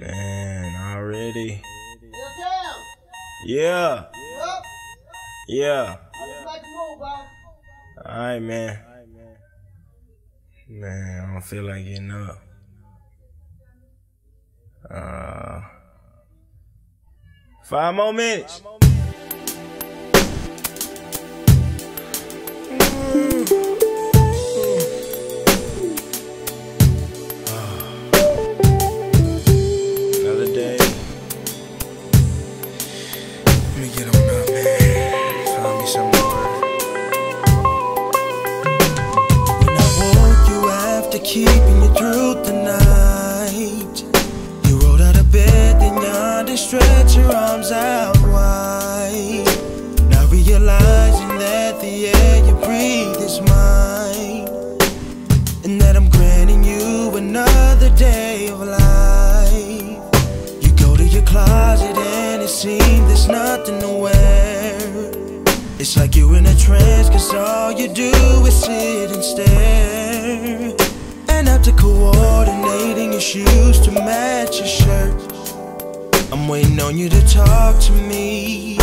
Man, already. Yeah. Yeah. Alright, man. Man, I don't feel like getting up. 5 more minutes. Another day. Let me get on up, man. Find me some more. When I woke you after keeping you through the night, you rolled out of bed, then yonder stretch your arms out wide. Now realizing that the air you breathe is mine, and that I'm granting you another day of life. You go to your closet and it seems there's nothing to wear. It's like you're in a trance, cause all you do is sit and stare. And after coordinating your shoes to match your shirt, I'm waiting on you to talk to me.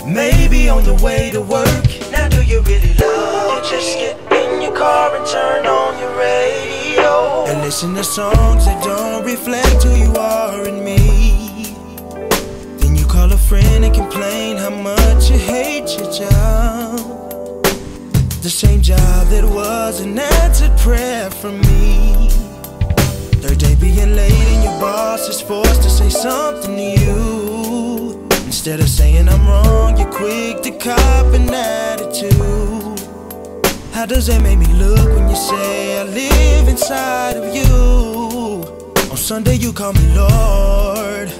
Maybe on your way to work. Now do you really love to just get in your car and turn on your radio and listen to songs that don't reflect who you are and me? Then you call a friend and complain how much you hate your job, the same job that was an answered prayer from me. Third day being late and your boss is forced to say something to you. Instead of saying I'm wrong, you're quick to cop an attitude. How does that make me look when you say I live inside of you? On Sunday you call me Lord.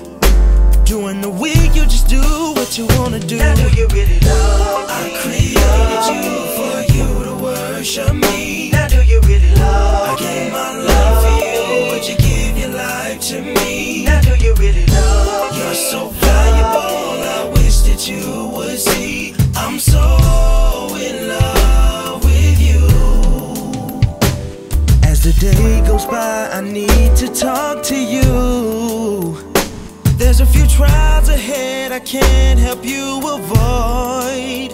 During the week you just do what you wanna do. Now do you really love me? I created you for you to worship me. Now do you really love me? I gave my life for you, would you give your life to me? Now do you really love me? You're so valuable, I wish that you would see I'm so in love with you. As the day goes by, I need to talk to you. There's a few trials ahead I can't help you avoid.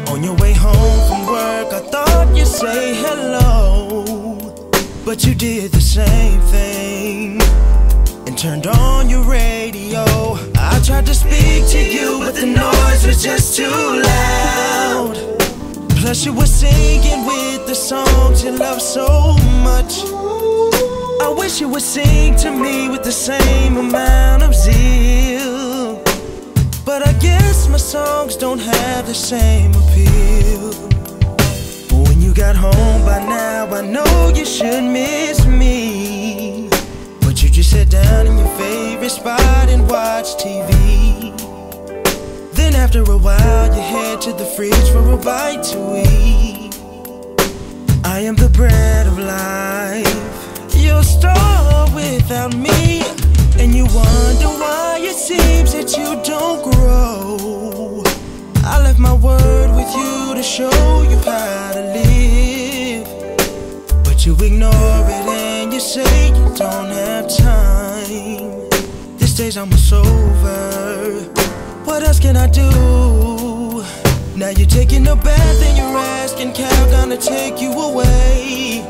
On your way home from work, I thought you'd say hello, but you did the same thing and turned on your radio. I tried to speak to you, but the noise was just too loud. Plus you were singing with the songs you love so much. I wish you would sing to me with the same amount of zeal, but I guess my songs don't have the same appeal. But when you got home by now, I know you should miss me, but you just sat down in your favorite spot and watched TV. Then after a while you head to the fridge for a bite to eat. I am the bread of life, you'll starve without me, and you wonder why it seems that you don't grow. I left my word with you to show you how to live, but you ignore it and you say you don't have time. This day's almost over, what else can I do? Now you're taking a bath and you're asking Cal gonna take you away.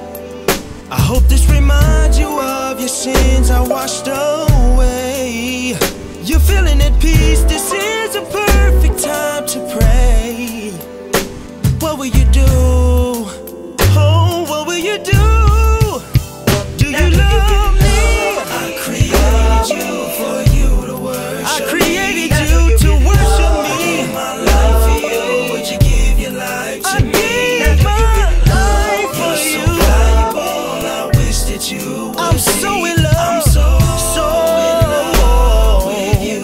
I hope this reminds you of your sins I washed away. You're feeling at peace, this is a perfect time to pray. What will you do? Oh, what will you do? Do you love me? I created you for you to worship. I created you to worship me. I gave my life for you, would you give your life to me? I'm so in love. I'm so in love with you.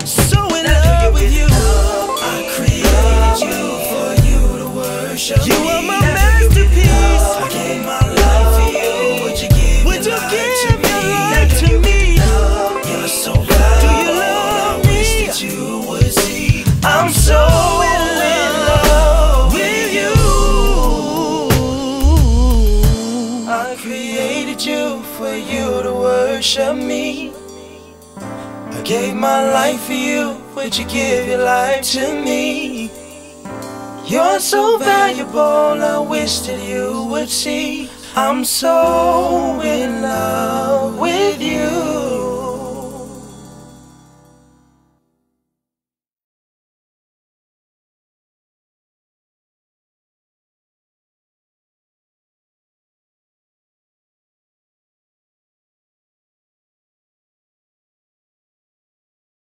So in love with you. I created you for you to worship. You are my masterpiece. I gave my life for you. Would you give your life to me? You're so valuable. Do you love me? I wish that you would see I'm so in love with you. I created created you for you to worship me. I gave my life for you, would you give your life to me? You're so valuable, I wish that you would see I'm so in love with you.